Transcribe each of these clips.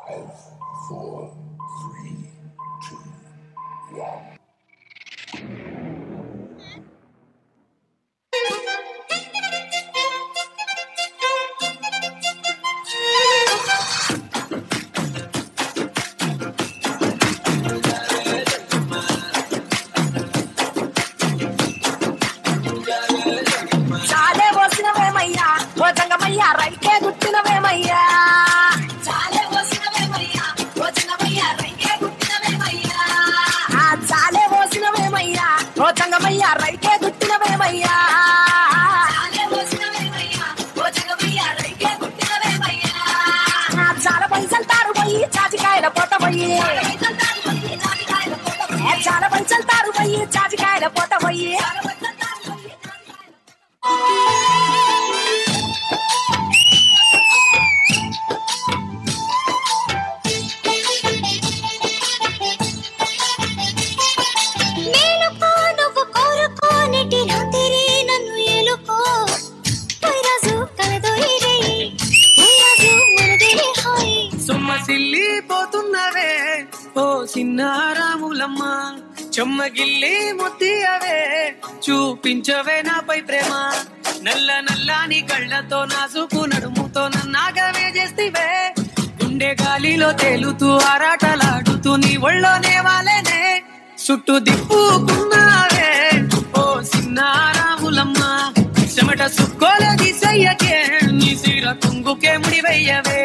5, 4, 3, 2, 1. చాలే పోసినవేమయ్యా ఓ జంగమయ్యా రైకే గుట్టినవేమయ్యా చాలే పోసినవేమయ్యా ఓ జంగమయ్యా రైకే గుట్టినవేమయ్యా చాలే పోసినవేమయ్యా ఓ జంగమయ్యా రైకే గుట్టినవేమయ్యా చాలే పోసినవేమయ్యా ఓ జంగమయ్యా రైకే గుట్టినవేమయ్యా చాలా పైసలు తారు పోయి చాజికాయల పోత పోయి చాలా పైసలు తారు పోయి చాజికాయల పోత పోయి పోతున్నవే ఓ చిన్నారాములమ్మ చెమ్మగిల్లి ముద్దియవే చూపించవే నాపై ప్రేమ నల్ల నల్లాని కళ్ళతో నాసుకు నడుముతో నన్నాగవే చేస్తివే గుండె గాలిలో తేలుతూ ఆరాటలాడుతూ నీ ఒళ్ళోనే వాలేనే చుట్టూ దిప్పుకున్నావే ఓ చిన్నారాములమ్మ చెమట సుక్కోల దిశయ్యకే నీ సిర కుంగుకే ముడివెయ్యవే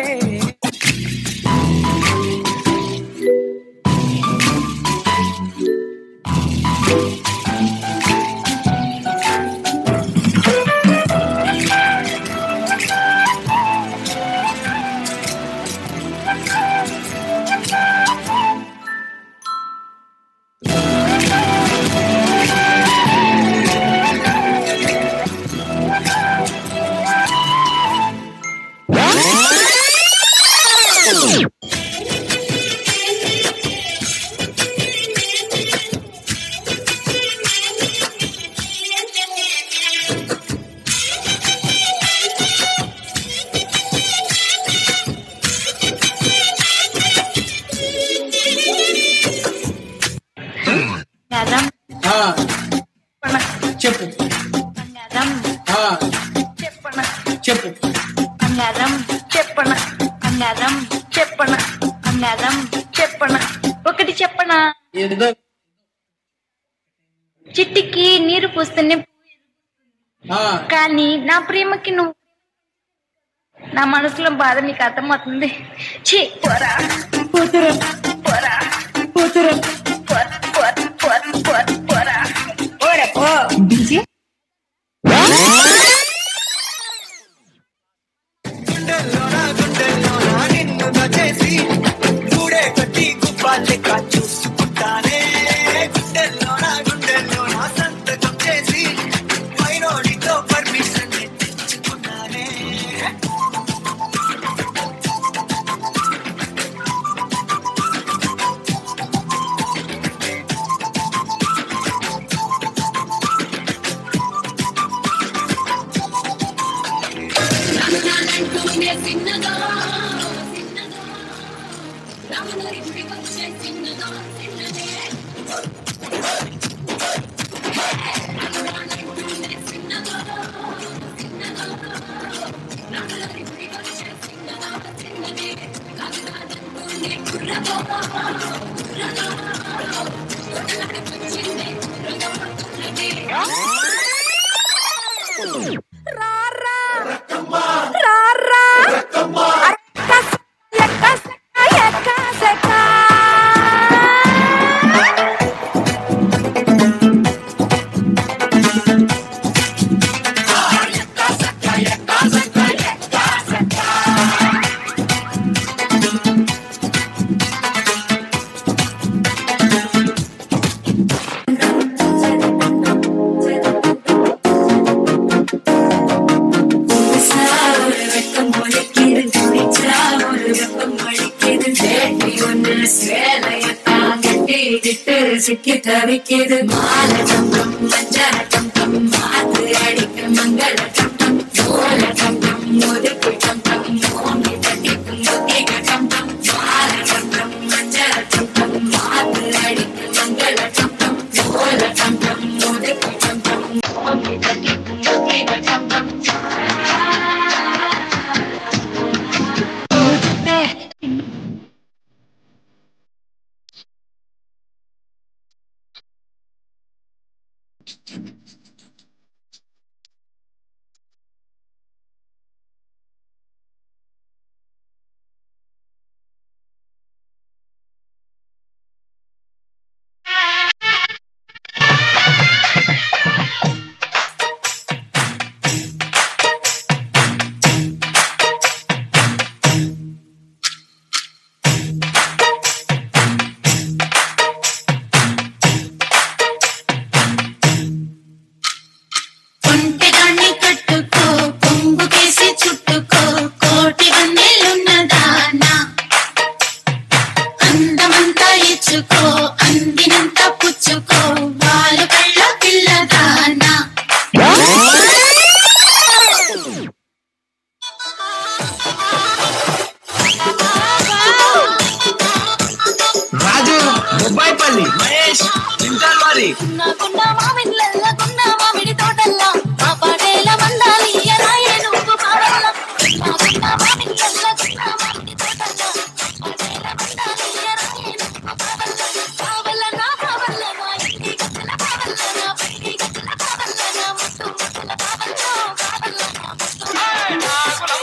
చెప్పు చెప్పు అన్నారం చెప్పన అన్నారం చెప్పన అన్నారం చెప్పన ఒకటి చెప్పనా చిట్టికి నీరు పూస్తేనే కానీ నా ప్రేమకి నువ్వు నా మనసులో బాధ నీకు అర్థమవుతుంది ఛీ పోరా పోతురా పోరా పోతురా పోరా పోరా పో డీజే చూసుకుంటానే గుండెల్లో నా సంతకం చేసి పైనోడితో పర్మిషన్ తెచ్చుకున్నానే சிக்கி தவிக்கிது மாலகம் மஞ்சளகம் மாத்து அடிக்க மங்களகம் மூலகம் முதுக்கு கம் கம் ஓங்கி தட்டிக்கும் முத்திக கம் கம் మామిడి తోటల్లా మా పాటేల వండాలి రాయే నువ్వు కావల్లా మామిడి తోటల్లా పాటేల వండాలి రాయే నువ్వు కావల్లా కావల్లా నా కావల్లా నా ఇంటి గచ్చల కావల్లా నా పట్టి గచ్చల కావల్లా నా ముట్టు ముట్టల కావల్లా కావల్లా నా ముట్టు